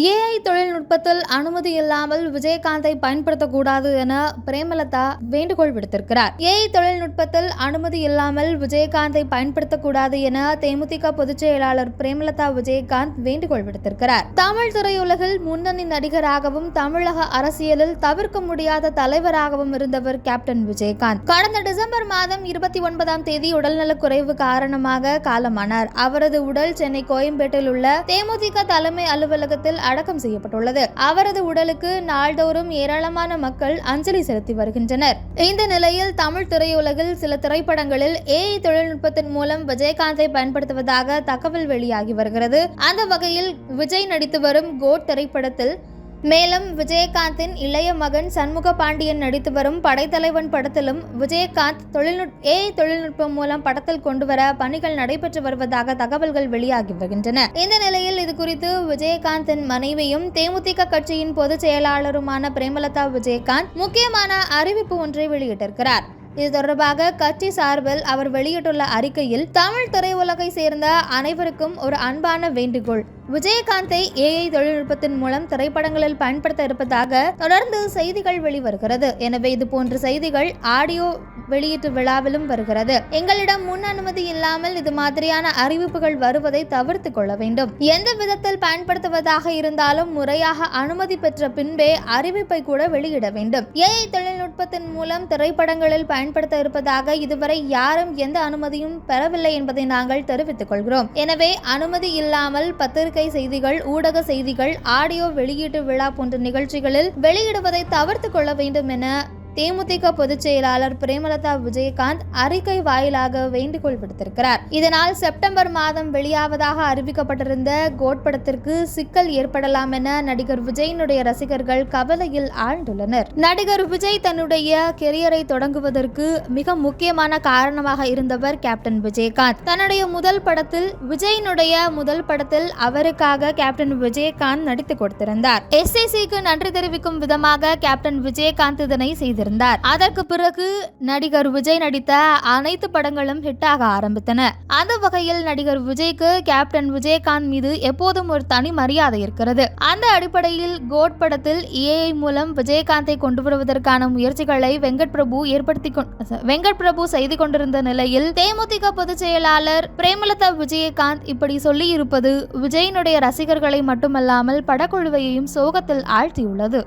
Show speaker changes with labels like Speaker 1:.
Speaker 1: AI தொழில்நுட்பத்தில் அனுமதி இல்லாமல் விஜயகாந்தை பயன்படுத்தக்கூடாது என பிரேமலதா வேண்டுகோள் விடுத்திருக்கிறார். ஏஐ தொழில்நுட்பத்தில் அனுமதி இல்லாமல் விஜயகாந்தை பயன்படுத்தக்கூடாது என தேமுதிக பொதுச் செயலாளர் பிரேமலதா விஜயகாந்த் வேண்டுகோள் விடுத்திருக்கிறார். தமிழ் திரையுலகில் முன்னணி நடிகராகவும் தமிழக அரசியலில் தவிர்க்க முடியாத தலைவராகவும் இருந்தவர் கேப்டன் விஜயகாந்த். கடந்த டிசம்பர் மாதம் 29ஆம் தேதி உடல்நலக்குறைவு காரணமாக காலமானார். அவரது உடல் சென்னை கோயம்பேட்டில் உள்ள தேமுதிக தலைமை அலுவலகத்தில் அடக்கம் செய்யப்பட்டுள்ளது. அவரது உடலுக்கு நாள்தோறும் ஏராளமான மக்கள் அஞ்சலி செலுத்தி வருகின்றனர். இந்த நிலையில் தமிழ் திரையுலகில் சில திரைப்படங்களில் ஏஐ தொழில்நுட்பத்தின் மூலம் விஜயகாந்தை பயன்படுத்துவதாக தகவல் வெளியாகி வருகிறது. அந்த வகையில் விஜய் நடித்து வரும் கோட் திரைப்படத்தில் மேலும் விஜயகாந்தின் இளைய மகன் சண்முக பாண்டியன் நடித்து வரும் படைத்தலைவன் படத்திலும் விஜயகாந்த் ஏஐ தொழில்நுட்பம் மூலம் படத்தில் கொண்டுவர பணிகள் நடைபெற்று வருவதாக தகவல்கள் வெளியாகி வருகின்றன. இந்த நிலையில் இது குறித்து விஜயகாந்தின் மனைவியும் தேமுதிக கட்சியின் பொதுச் செயலாளருமான பிரேமலதா விஜயகாந்த் முக்கியமான அறிவிப்பு ஒன்றை வெளியிட்டிருக்கிறார். இது தொடர்பாக கட்சி சார்பில் அவர் வெளியிட்டுள்ள அறிக்கையில், தமிழ் திரையுலகை சேர்ந்த அனைவருக்கும் ஒரு அன்பான வேண்டுகோள். விஜயகாந்தை ஏஐ தொழில்நுட்பத்தின் மூலம் திரைப்படங்களில் பயன்படுத்த இருப்பதாக தொடர்ந்து செய்திகள் வெளிவருகிறது. எனவே இது போன்ற செய்திகள் ஆடியோ வெளியீட்டு விழாவிலும் வருகிறது. எங்களிடம் முன் அனுமதி இல்லாமல் இது மாதிரியான அறிவிப்புகள் வருவதை தவிர்த்து கொள்ள வேண்டும். எந்த விதத்தில் பயன்படுத்துவதாக இருந்தாலும் முறையாக அனுமதி பெற்ற பின்பே அறிவிப்பை கூட வெளியிட வேண்டும். ஏஐ தொழில்நுட்பத்தின் மூலம் திரைப்படங்களில் பயன்படுத்த இருப்பதாக இதுவரை யாரும் எந்த அனுமதியும் பெறவில்லை என்பதை நாங்கள் தெரிவித்துக் கொள்கிறோம். எனவே அனுமதி இல்லாமல் பத்திரிகை செய்திகள், ஊடக செய்திகள், ஆடியோ வெளியீட்டு விழா போன்ற நிகழ்ச்சிகளில் வெளியிடுவதை தவிர்த்து கொள்ள வேண்டும் என தேமுதிக பொதுச் செயலாளர் பிரேமலதா விஜயகாந்த் அறிக்கை வாயிலாக வேண்டுகோள் விடுத்திருக்கிறார். இதனால் செப்டம்பர் மாதம் வெளியாவதாக அறிவிக்கப்பட்டிருந்த கோட் படத்திற்கு சிக்கல் ஏற்படலாம் என நடிகர் விஜயினுடைய ரசிகர்கள் கவலையில் ஆழ்ந்துள்ளனர். நடிகர் விஜய் தன்னுடைய கெரியரை தொடங்குவதற்கு மிக முக்கியமான காரணமாக இருந்தவர் கேப்டன் விஜயகாந்த். தன்னுடைய முதல் படத்தில் அவருக்காக கேப்டன் விஜயகாந்த் நடித்து கொடுத்திருந்தார். SACக்கு நன்றி தெரிவிக்கும் விதமாக கேப்டன் விஜயகாந்த் இதனை செய்திருந்தார். அதற்கு பிறகு நடிகர் விஜய் நடித்த அனைத்து படங்களும் ஹிட் ஆக ஆரம்பித்தன. அந்த வகையில் நடிகர் விஜய்க்கு கேப்டன் விஜயகாந்த் மீது எப்போதும் ஒரு தனி மரியாதை இருக்கிறது. அந்த அடிப்படையில் கோட் படத்தில் ஏஐ மூலம் விஜயகாந்தை கொண்டு வருவதற்கான முயற்சிகளை வெங்கட் பிரபு செய்து கொண்டிருந்த நிலையில் தேமுதிக பொதுச் செயலாளர் பிரேமலதா விஜயகாந்த் இப்படி சொல்லி இருப்பது விஜயினுடைய ரசிகர்களை மட்டுமல்லாமல் படக்குழுவையும் சோகத்தில் ஆழ்த்தியுள்ளது.